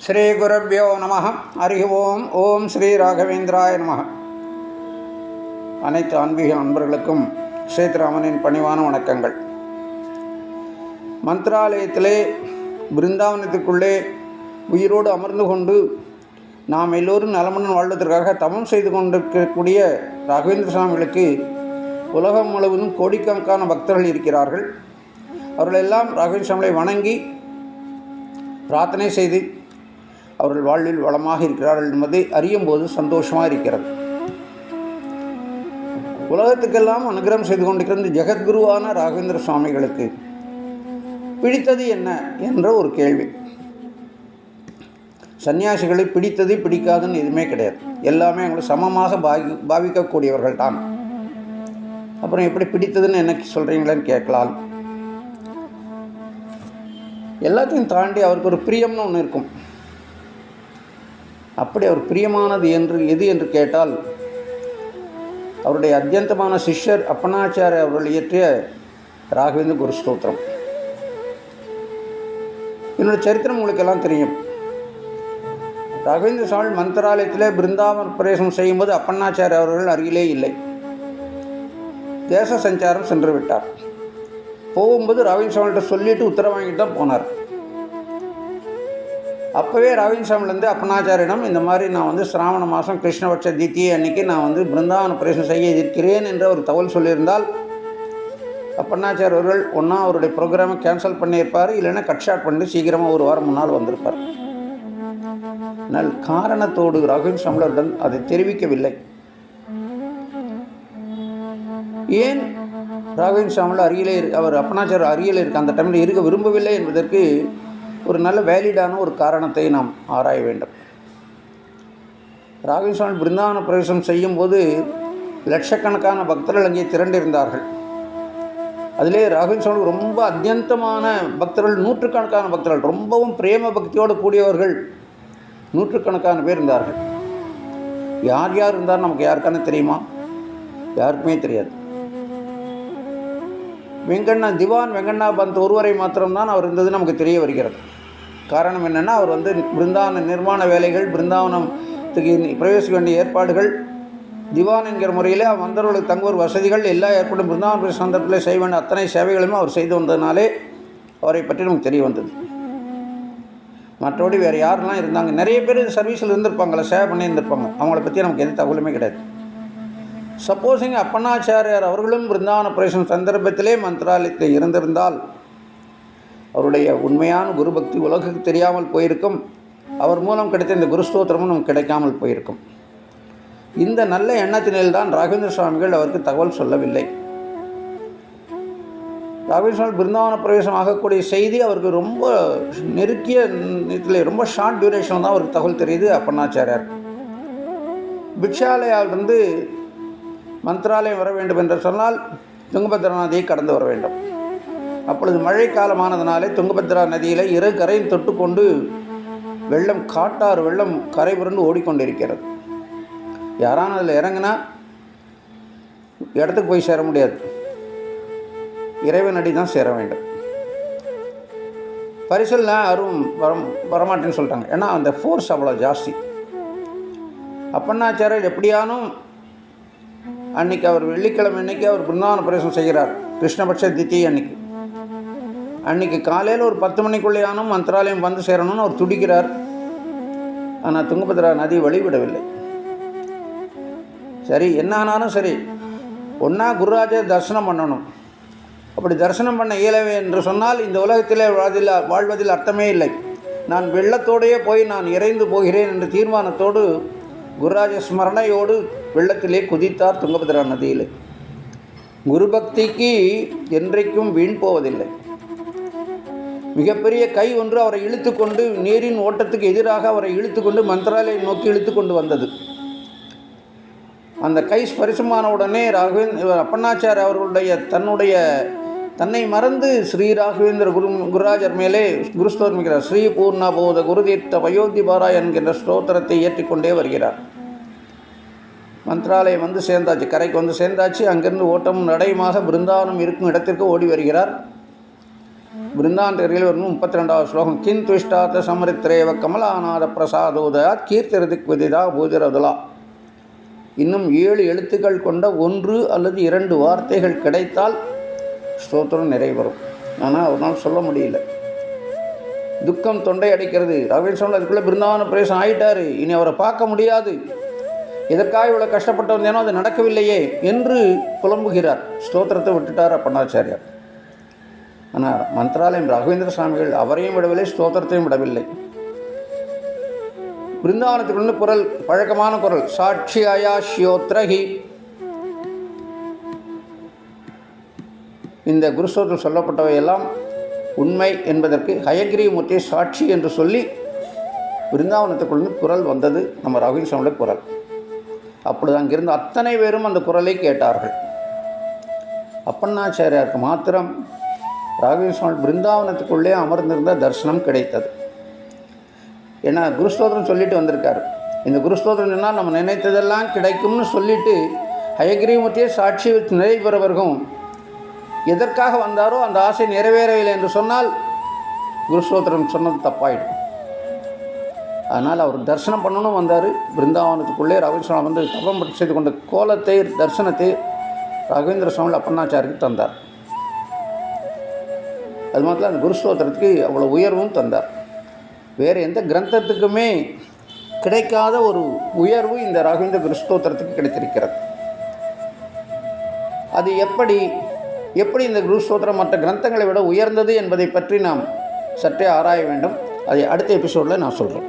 ஸ்ரீ குருப்யோ நம. ஹரி ஓம். ஓம் ஸ்ரீ ராகவேந்திராய நம. அனைத்து ஆன்மீக நண்பர்களுக்கும் சேத்ராமனின் பணிவான வணக்கங்கள். மந்திராலயத்திலே பிருந்தாவனத்துக்குள்ளே உயிரோடு அமர்ந்து கொண்டு நாம் எல்லோரும் நலமுடன் வாழ்வதற்காக தவம் செய்து கொண்டிருக்கக்கூடிய ராகவேந்திர சுவாமிகளுக்கு உலகம் முழுவதும் கோடிக்கணக்கான பக்தர்கள் இருக்கிறார்கள். அவர்களெல்லாம் ராகவேந்திர சுவாமிகளை வணங்கி பிரார்த்தனை செய்து அவர்கள் வாழ்வில் வளமாக இருக்கிறார்கள் என்பதை அறியும் போது சந்தோஷமாக இருக்கிறது. உலகத்துக்கெல்லாம் அனுகிரகம் செய்து கொண்டிருக்கிற ஜெகத்குருவான ராகவேந்திர சுவாமிகளுக்கு பிடித்தது என்ன என்ற ஒரு கேள்வி. சன்னியாசிகளை பிடித்தது பிடிக்காதுன்னு எதுவுமே கிடையாது. எல்லாமே அவங்களை சமமாக பாவிக்கக்கூடியவர்கள் தான். அப்புறம் எப்படி பிடித்ததுன்னு என்ன சொல்கிறீங்களேன்னு கேட்கலாம். எல்லாத்தையும் தாண்டி அவருக்கு ஒரு பிரியம்னு ஒன்று இருக்கும். அப்படி அவர் பிரியமானது எது என்று கேட்டால், அவருடைய அத்தியந்தமான சிஷ்யர் அப்பனாச்சாரிய அவர்கள் இயற்றிய ராகவேந்திர குரு ஸ்தோத்திரம். என்னுடைய சரித்திரம் உங்களுக்கெல்லாம் தெரியும். ராகவேந்திர சுவாமி மந்திராலயத்திலே பிருந்தாவன பிரவேசம் செய்யும்போது அப்பண்ணாச்சாரிய அவர்கள் அருகிலே இல்லை. தேச சஞ்சாரம் சென்று விட்டார். போகும்போது ராகவேந்திர சுவாமிகிட்ட சொல்லிவிட்டு உத்தரவு வாங்கிட்டு தான் போனார். அப்போவே ராகவேந்திர சுவாமிலேருந்து அப்பண்ணாச்சாரியிடம் இந்த மாதிரி நான் சிராவண மாதம் கிருஷ்ணபட்ச தீத்தியை அன்றைக்கி நான் பிருந்தாவன பிரவேசம் செய்ய இருக்கிறேன் என்ற ஒரு தகவல் சொல்லியிருந்தால் அப்பண்ணாச்சாரி அவர்கள் ஒன்றா அவருடைய ப்ரோக்ராமை கேன்சல் பண்ணியிருப்பார், இல்லைன்னா கட் ஷாட் பண்ணி சீக்கிரமாக ஒரு வாரம் முன்னால் வந்திருப்பார். ஆனால் காரணத்தோடு ராகவேந்திர சுவாமிகளிடம் அதை தெரிவிக்கவில்லை. ஏன் ராகவேந்திர சுவாமிகள் அருகிலே அவர் அப்பண்ணாச்சாரி அருகில் இருக்க அந்த டைமில் இருக்க விரும்பவில்லை என்பதற்கு ஒரு நல்ல வேலிடான ஒரு காரணத்தை நாம் ஆராய வேண்டும். ராகவேந்திர சுவாமி பிருந்தாவன பிரவேசம் செய்யும்போது லட்சக்கணக்கான பக்தர்கள் அங்கே திரண்டிருந்தார்கள். அதிலே ராகவேந்திர சுவாமி ரொம்ப அத்தியந்தமான பக்தர்கள், நூற்றுக்கணக்கான பக்தர்கள், ரொம்பவும் பிரேம பக்தியோடு கூடியவர்கள் நூற்றுக்கணக்கான பேர் இருந்தார்கள். யார் யார் இருந்தார் நமக்கு யாருக்கான தெரியுமா? யாருக்குமே தெரியாது. திவான் வெங்கண்ணா பந்த் ஒருவரை மாத்திரம்தான் அவர் இருந்தது நமக்கு தெரிய வருகிறது. காரணம் என்னென்னா, அவர் பிருந்தாவன நிர்மாண வேலைகள், பிருந்தாவனத்துக்கு பிரவேசிக்க வேண்டிய ஏற்பாடுகள், திவான் என்கிற முறையில் வந்தவர்களுக்கு தங்குவோர் வசதிகள் எல்லா ஏற்பாடும் பிருந்தாவன சந்தர்ப்பத்தில் செய்ய வேண்டிய அத்தனை சேவைகளுமே அவர் செய்து வந்ததுனாலே அவரை பற்றி நமக்கு தெரிய வந்தது. மற்றபடி வேறு யாரெல்லாம் இருந்தாங்க, நிறைய பேர் சர்வீஸில் இருந்திருப்பாங்களே, சேவை பண்ணி இருந்திருப்பாங்க. அவங்கள பற்றி நமக்கு எந்த தகவலுமே கிடையாது. சப்போஸிங் அப்பண்ணாச்சாரியார் அவர்களும் பிருந்தாவன பிரவேசம் சந்தர்ப்பத்திலே மந்திராலயத்தில் இருந்திருந்தால் அவருடைய உண்மையான குரு பக்தி உலகுக்கு தெரியாமல் போயிருக்கும். அவர் மூலம் கிடைத்த இந்த குருஸ்தோத்திரமும் நமக்கு கிடைக்காமல் போயிருக்கும். இந்த நல்ல எண்ணத்தினில்தான் ராகவேந்திர சுவாமிகள் அவருக்கு தகவல் சொல்லவில்லை. ராகவேந்திர சுவாமி பிருந்தாவன பிரவேசம் ஆகக்கூடிய செய்தி அவருக்கு ரொம்ப நெருக்கிய இதில் ரொம்ப ஷார்ட் டியூரேஷன் தான் அவருக்கு தகவல் தெரியுது. அப்பண்ணாச்சாரியார் பிக்ஷாலயாவிலிருந்து மந்திராலயம் வர வேண்டும் என்று சொன்னால் துங்கபத்ரா நதியை கடந்து வர வேண்டும். அப்பொழுது மழை காலமானதுனாலே துங்கபத்ரா நதியில் இரு கரையும் தொட்டு கொண்டு வெள்ளம், காட்டாறு வெள்ளம் கரை புரண்டு ஓடிக்கொண்டிருக்கிறது. யாரான அதில் இறங்கினா இடத்துக்கு போய் சேர முடியாது, இறைவன் அடி தான் சேர வேண்டும். பரிசல் யாரும் வரமாட்டேன்னு சொல்லிட்டாங்க. ஏன்னா அந்த ஃபோர்ஸ் அவ்வளோ ஜாஸ்தி. அப்பண்ணாச்சாரியர் எப்படியானும் அன்றைக்கி அவர் வெள்ளிக்கிழமை அன்றைக்கி அவர் பிருந்தாவன பிரவேசம் செய்கிறார். கிருஷ்ணபட்ச தித்தி அன்றைக்கி காலையில் ஒரு 10 மணிக்குள்ளேயானும் மந்திராலயம் வந்து சேரணும்னு அவர் துடிக்கிறார். ஆனால் துங்கபத்ரா நதி வழிவிடவில்லை. சரி, என்ன ஆனாலும் சரி, ஒன்றா குருராஜர் தரிசனம் பண்ணணும். அப்படி தரிசனம் பண்ண இயலவே என்று சொன்னால் இந்த உலகத்திலே வாழ்வதில் அர்த்தமே இல்லை. நான் வெள்ளத்தோடையே போய் நான் இறைந்து போகிறேன் என்ற தீர்மானத்தோடு குருராஜ ஸ்மரணையோடு வெள்ளத்திலே குதித்தார் துங்கபத்ரா நதியில். குருபக்திக்கு என்றைக்கும் வீண் போவதில்லை. மிகப்பெரிய கை ஒன்று அவரை இழுத்து கொண்டு, நீரின் ஓட்டத்துக்கு எதிராக அவரை இழுத்து கொண்டு மந்திராலயம் நோக்கி இழுத்து கொண்டு வந்தது. அந்த கை ஸ்பரிசமான உடனே அப்பண்ணாச்சாரி அவர்களுடைய தன்னை மறந்து ஸ்ரீ ராகவேந்திர குருராஜர் மேலே குருஸ்தோத்திரிக்கிறார். ஸ்ரீ பூர்ண போத குருதீர்த்த பயோத்தி பாராய் என்கின்ற ஸ்தோத்திரத்தை ஏற்றிக்கொண்டே வருகிறார். மந்திராலயம் சேர்ந்தாச்சு, கரைக்கு சேர்ந்தாச்சு. அங்கிருந்து ஓட்டமும் நடையுமாக பிருந்தாவனம் இருக்கும் இடத்திற்கு ஓடி வருகிறார். பிருந்தாந்தரியில் வரும் 32வது ஸ்லோகம். கிந்துஷ்டாத்த சமரித்ரேவ கமலாநாத பிரசாதோதயாத் கீர்த்திரதிக் விதிதா பூஜரதுலா. இன்னும் 7 எழுத்துக்கள் கொண்ட 1 அல்லது 2 வார்த்தைகள் கிடைத்தால் ஸ்தோத்திரம் நிறைவேறும். ஆனால் ஒரு நாள் சொல்ல முடியல. துக்கம் தொண்டை அடைக்கிறது. ராகவேந்திர சுவாமி அதுக்குள்ளே பிருந்தாவன பிரவேசம் ஆகிட்டார், இனி அவரை பார்க்க முடியாது, எதற்காக இவ்வளோ கஷ்டப்பட்டு வந்தேனோ அது நடக்கவில்லையே என்று புலம்புகிறார். ஸ்தோத்திரத்தை விட்டுட்டார் அப்பண்ணாச்சாரியார். ஆனால் மந்த்ராலயம் ராகவேந்திர சுவாமிகள் அவரையும் விடவில்லை, ஸ்தோத்திரத்தையும் விடவில்லை. பிருந்தாவனத்திலிருந்து குரல், பழக்கமான குரல், சாட்சி அயா ஷியோத்ரஹி. இந்த குருஸ்தோத்திரம் சொல்லப்பட்டவையெல்லாம் உண்மை என்பதற்கு ஹயகிரீவமூர்த்தியை சாட்சி என்று சொல்லி பிருந்தாவனத்துக்குள்ளே குரல் வந்தது நம்ம ராகவேந்திர சுவாமியோட குரல். அப்பொழுது அங்கிருந்து அத்தனை பேரும் அந்த குரலை கேட்டார்கள். அப்பண்ணாச்சாரியாருக்கு மாத்திரம் ராகவேந்திர சுவாமி பிருந்தாவனத்துக்குள்ளே அமர்ந்திருந்த தரிசனம் கிடைத்தது. ஏன்னா குருஸ்தோத்திரம் சொல்லிட்டு வந்திருக்காரு. இந்த குருஸ்தோத்திரம் சொன்னால் நம்ம நினைத்ததெல்லாம் கிடைக்கும்னு சொல்லிட்டு ஹயகிரீவமூர்த்தியை சாட்சி வச்சு நிறைவேறவர்களும் எதற்காக வந்தாரோ அந்த ஆசை நிறைவேறவில்லை என்று சொன்னால் குருஸ்தோத்திரம் சொன்னது தப்பாயிடும். அதனால் அவர் தரிசனம் பண்ணணும் வந்தார். பிருந்தாவனத்துக்குள்ளே ராகவேந்திர சுவாமி வந்து தபம் செய்து கொண்ட கோலத்தை, தரிசனத்தை ராகவேந்திர சுவாமி அப்பண்ணாச்சாரிக்கு தந்தார். அது மாதிரி அந்த குருஸ்தோத்திரத்துக்கு அவ்வளோ உயர்வும் தந்தார். வேறு எந்த கிரந்தத்துக்குமே கிடைக்காத ஒரு உயர்வு இந்த ராகவேந்திர குருஸ்தோத்திரத்துக்கு கிடைத்திருக்கிறது. அது எப்படி இந்த குருஸ்தோத்திரம் மற்ற கிரந்தங்களை விட உயர்ந்தது என்பதை பற்றி நாம் சற்றே ஆராய வேண்டும். அதை அடுத்த எபிசோடில் நான் சொல்கிறேன்.